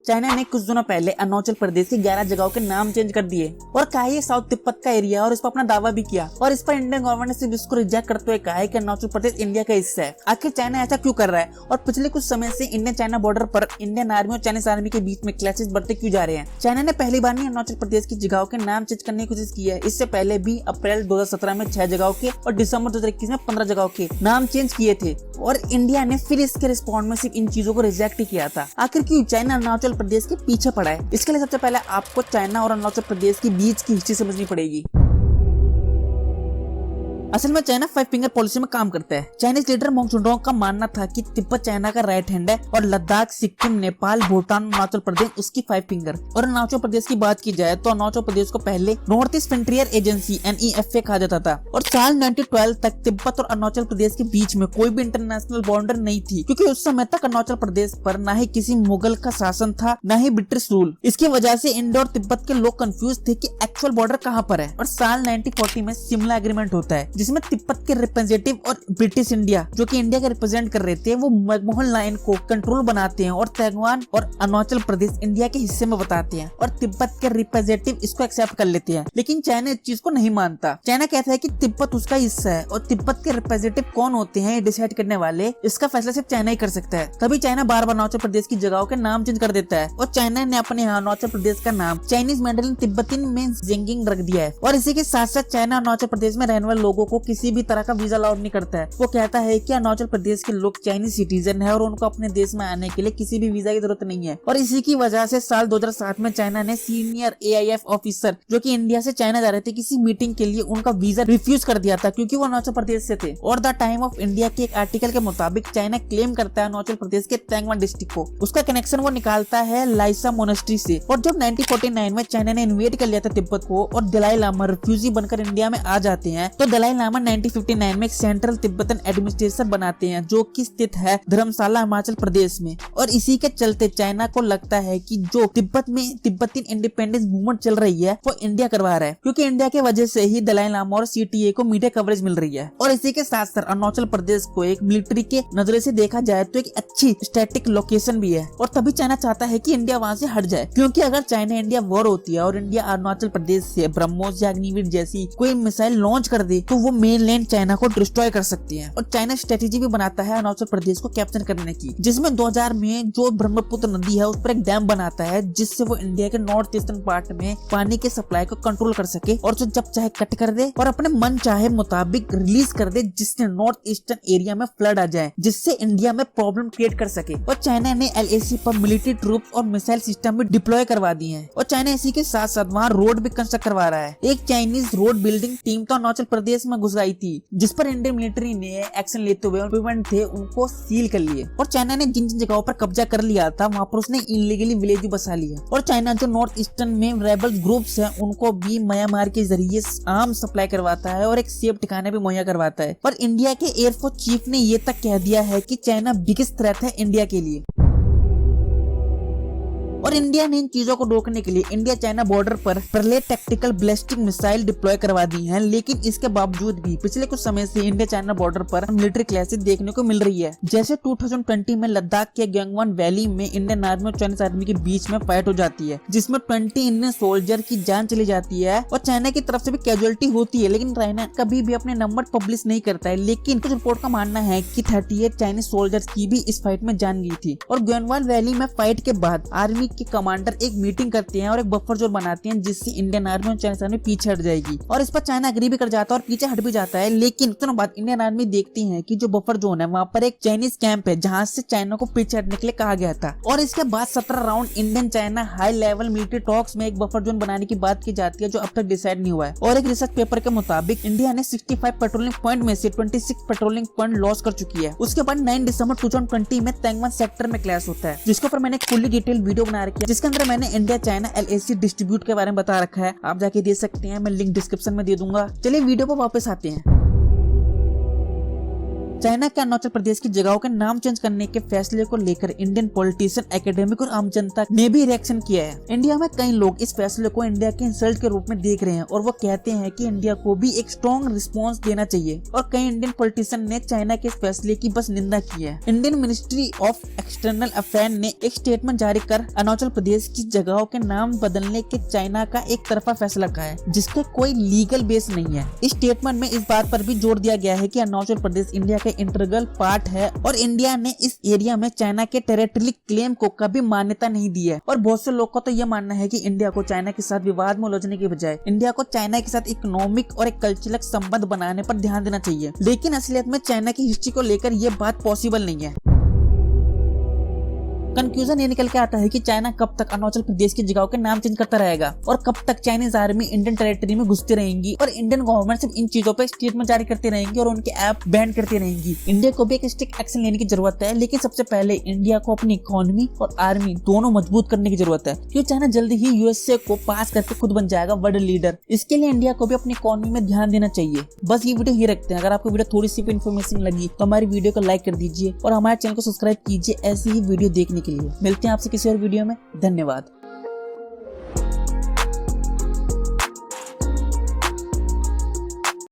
China ने कुछ दिनों पहले अरुणाचल प्रदेश की 11 जगहों के नाम चेंज कर दिए और कहा ये साउथ तिब्बत का एरिया और इस पर अपना दावा भी किया। और इस पर इंडियन गवर्नमेंट ने सिर्फ इसको रिजेक्ट करते हुए कहा है कि अरुणाचल प्रदेश इंडिया का हिस्सा है। आखिर चाइना ऐसा क्यों कर रहा है और पिछले कुछ समय से इंडियन चाइना बॉर्डर पर इंडियन आर्मी और चाइनीज आर्मी के बीच में क्लैशेस बढ़ते क्यों जा रहे हैं? चाइना ने पहली बार नहीं अरुणाचल प्रदेश की जगहों के नाम चेंज करने की कोशिश की है। इससे पहले भी अप्रैल 2017 में 6 जगहों के और दिसंबर 2021 में 15 जगहों के नाम चेंज किए थे और इंडिया ने फिर इसके रिस्पॉन्ड में सिर्फ इन चीजों को रिजेक्ट ही किया था। आखिर क्यों चाइना अरुणाचल प्रदेश के पीछे पड़ा है? इसके लिए सबसे पहले आपको चाइना और अरुणाचल प्रदेश के बीच की हिस्ट्री समझनी पड़ेगी। असल में चाइना 5 फिंगर पॉलिसी में काम करता है। चाइनीज लीडर माओ जेडुंग का मानना था कि तिब्बत चाइना का राइट हैंड है और लद्दाख, सिक्किम, नेपाल, भूटान, अरुणाचल प्रदेश उसकी 5 फिंगर। और अरुणाचल प्रदेश की बात की जाए तो अरुणाचल प्रदेश को पहले north east frontier agency NEFA कहा जाता था और साल 1912 तक तिब्बत और अरुणाचल प्रदेश के बीच में कोई भी इंटरनेशनल बॉर्डर नहीं थी, क्योंकि उस समय तक अरुणाचल प्रदेश पर न ही किसी मुगल का शासन था न ही ब्रिटिश रूल। इसकी वजह से इंडिया और तिब्बत के लोग कंफ्यूज थे कि एक्चुअल बॉर्डर कहाँ पर है। और साल 1940 में शिमला एग्रीमेंट होता है जिसमें तिब्बत के रिप्रेजेंटेटिव और ब्रिटिश इंडिया जो कि इंडिया के रिप्रेजेंट कर रहे थे वो मैकमोहन लाइन को कंट्रोल बनाते हैं और तैवान और अरुणाचल प्रदेश इंडिया के हिस्से में बताते हैं और तिब्बत के रिप्रेजेंटेटिव इसको एक्सेप्ट कर लेते हैं। लेकिन चाइना इस चीज को नहीं मानता। चाइना कहता है कि तिब्बत उसका हिस्सा है और तिब्बत के रिप्रेजेंटेटिव कौन होते हैं डिसाइड करने वाले, इसका फैसला सिर्फ चाइना ही कर सकता है। तभी चाइना बार बार अरुणाचल प्रदेश की जगहों के नाम चेंज कर देता है और चाइना ने अपने यहाँ अरुणाचल प्रदेश का नाम चाइनीज मैंडरिन तिब्बतिन में जिंगिंग रख दिया है। और इसी के साथ साथ चाइना अरुणाचल प्रदेश में रहने वाले लोगों को किसी भी तरह का वीजा अलाउड नहीं करता है। वो कहता है कि अरुणाचल प्रदेश के लोग चाइनीज सिटीजन है और उनको अपने देश में आने के लिए किसी भी वीजा की जरूरत नहीं है। और इसी की वजह से साल 2007 में चाइना ने सीनियर AIF ऑफिसर जो कि इंडिया से चाइना जा रहे थे किसी मीटिंग के लिए, उनका वीजा रिफ्यूज कर दिया था क्योंकि वो अरुणाचल प्रदेश से थे। और द टाइम ऑफ इंडिया के एक आर्टिकल के मुताबिक चाइना क्लेम करता है अरुणाचल प्रदेश के तवांग डिस्ट्रिक्ट को, उसका कनेक्शन वो निकालता है लाइसा मोनेस्ट्री से। और जब 1949 में चाइना ने इन्वेड कर लिया था तिब्बत को और दलाई लामा रिफ्यूजी बनकर इंडिया में आ जाते हैं, तो दलाई लामा 1959 में एक सेंट्रल तिब्बतन एडमिनिस्ट्रेशन बनाते हैं जो कि स्थित है धर्मशाला हिमाचल प्रदेश में। और इसी के चलते चाइना को लगता है कि जो तिब्बत में तिब्बतिन इंडिपेंडेंस मूवमेंट चल रही है वो इंडिया करवा रहा है, क्योंकि इंडिया के वजह से ही दलाई लामा और CTA को मीडिया कवरेज मिल रही है। और इसी के साथ साथ अरुणाचल प्रदेश को एक मिलिट्री के नजरिए से देखा जाए तो एक अच्छी स्टैटिक लोकेशन भी है। और तभी चाइना चाहता है कि इंडिया वहाँ से हट जाए, क्योंकि अगर चाइना इंडिया वॉर होती है और इंडिया अरुणाचल प्रदेश से ब्रह्मोस या अग्निवीर जैसी कोई मिसाइल लॉन्च कर दे तो वो मेनलैंड चाइना को डिस्ट्रॉय कर सकती है। और चाइना स्ट्रेटेजी भी बनाता है अरुणाचल प्रदेश को कैप्चर करने की, जिसमें 2000 में जो ब्रह्मपुत्र नदी है उस पर एक डैम बनाता है जिससे वो इंडिया के नॉर्थ ईस्टर्न पार्ट में पानी के सप्लाई को कंट्रोल कर सके और जो जब चाहे कट कर दे और अपने मन चाहे मुताबिक रिलीज कर दे, जिससे नॉर्थ ईस्टर्न एरिया में फ्लड आ जाए, जिससे इंडिया में प्रॉब्लम क्रिएट कर सके। और चाइना ने LAC पर मिलिट्री ट्रूप और मिसाइल सिस्टम भी डिप्लॉय करवा दिए हैं। और चाइना इसी के साथ साथ वहाँ रोड भी कंस्ट्रक्ट करवा रहा है। एक चाइनीज रोड बिल्डिंग टीम तो अरुणाचल प्रदेश में घुस आई थी जिस पर इंडियन मिलिट्री ने एक्शन लेते हुए थे उनको सील कर लिए। और चाइना ने जिन जिन जगहों पर कब्जा कर लिया था वहाँ पर उसने इनलीगली विलेज भी बसा लिया। और चाइना जो नॉर्थ ईस्टर्न में रेबल ग्रुप्स हैं उनको भी म्यांमार के जरिए आर्म सप्लाई करवाता है और एक सेफ ठिकाने भी मुहैया करवाता है। और इंडिया के एयरफोर्स चीफ ने ये तक कह दिया है कि चाइना बिगेस्ट थ्रेट है इंडिया के लिए। और इंडिया ने इन चीजों को रोकने के लिए इंडिया चाइना बॉर्डर पर पहले टैक्टिकल बैलिस्टिक मिसाइल डिप्लॉय करवा दी हैं। लेकिन इसके बावजूद भी पिछले कुछ समय से इंडिया चाइना बॉर्डर पर मिलिट्री क्लैशेस देखने को मिल रही है। जैसे 2020 में लद्दाख के गंगवन वैली में इंडियन आर्मी और चाइनीज आर्मी के बीच में फाइट हो जाती है जिसमें 20 इंडियन सोल्जर की जान चली जाती है और चाइना की तरफ से भी कैजुअलिटी होती है। लेकिन चाइना कभी भी अपने नंबर पब्लिश नहीं करता है। लेकिन कुछ रिपोर्ट का मानना है कि 38 चाइनीज सोल्जर्स की भी इस फाइट में जान गई थी। और गंगवन वैली में फाइट के बाद आर्मी के कमांडर एक मीटिंग करते हैं और एक बफर जोन बनाते हैं जिससे इंडियन आर्मी और चाइनीज आर्मी पीछे हट जाएगी। और इस पर चाइना एग्री भी कर जाता है और पीछे हट भी जाता है। लेकिन कुछ बाद इंडियन आर्मी देखती है कि जो बफर जोन है वहाँ पर एक चाइनीज कैंप है जहाँ से चाइना को पीछे हटने के लिए कहा गया था। और इसके बाद 17 round Indian China high level military talks में एक बफर जोन बनाने की बात की जाती है जो अब तक डिसाइड नहीं हुआ है। और एक रिसर्च पेपर के मुताबिक इंडिया ने 65 पेट्रोलिंग पॉइंट में से 26 पेट्रोलिंग पॉइंट लॉस कर चुकी है। उसके बाद 9 दिसंबर 2020 में तवांग सेक्टर में क्लैश होता है जिसके ऊपर मैंने फुल्ली डिटेल वीडियो बना रखी है जिसके अंदर मैंने इंडिया चाइना LAC डिस्ट्रीब्यूट के बारे में बता रखा है। आप जाके देख सकते हैं, मैं लिंक डिस्क्रिप्शन में दे दूंगा। चलिए वीडियो पर वापस आते हैं। चाइना के अरुणाचल प्रदेश की जगहों के नाम चेंज करने के फैसले को लेकर इंडियन पॉलिटिशियन, एकेडमिक और आम जनता ने भी रिएक्शन किया है। इंडिया में कई लोग इस फैसले को इंडिया के इंसल्ट के रूप में देख रहे हैं और वो कहते हैं कि इंडिया को भी एक स्ट्रॉन्ग रिस्पॉन्स देना चाहिए और कई इंडियन पॉलिटिशियन ने चाइना के इस फैसले की बस निंदा की है। Indian ministry of external affair ने एक स्टेटमेंट जारी कर अरुणाचल प्रदेश की जगहों के नाम बदलने के चाइना का एक तरफा फैसला कहा है, जिसके कोई लीगल बेस नहीं है। इस स्टेटमेंट में इस बात पर भी जोर दिया गया है कि अरुणाचल प्रदेश इंडिया का इंटीग्रल पार्ट है और इंडिया ने इस एरिया में चाइना के टेरिटरी क्लेम को कभी मान्यता नहीं दी है। और बहुत से लोग का तो यह मानना है कि इंडिया को चाइना के साथ विवाद में उलझने के बजाय इंडिया को चाइना के साथ इकोनॉमिक और एक कल्चरल संबंध बनाने पर ध्यान देना चाहिए। लेकिन असलियत में चाइना की हिस्ट्री को लेकर यह बात पॉसिबल नहीं है। कंक्लूजन ये निकल के आता है कि चाइना कब तक अरुणाचल प्रदेश की जगहों के नाम चेंज करता रहेगा और कब तक चाइनीज आर्मी इंडियन टेरिटरी में घुसती रहेंगी और इंडियन गवर्नमेंट सिर्फ इन चीजों पे स्टेटमेंट जारी करती रहेंगी और उनके ऐप बैन करती रहेंगी। इंडिया को भी एक स्ट्रिक्ट एक्शन लेने की जरूरत है, लेकिन सबसे पहले इंडिया को अपनी इकोनॉमी और आर्मी दोनों मजबूत करने की जरूरत है, क्योंकि चाइना जल्दी ही यूएसए को पास करके खुद बन जाएगा वर्ल्ड लीडर। इसके लिए इंडिया को भी अपनी इकोनॉमी में ध्यान देना चाहिए। बस ये वीडियो ही रखते हैं। अगर आपको वीडियो थोड़ी सी भी इन्फॉर्मेशन लगी तो हमारी वीडियो को लाइक कर दीजिए और हमारे चैनल को सब्सक्राइब कीजिए ऐसी ही वीडियो देखने के लिए। मिलते हैं आपसे किसी और वीडियो में। धन्यवाद।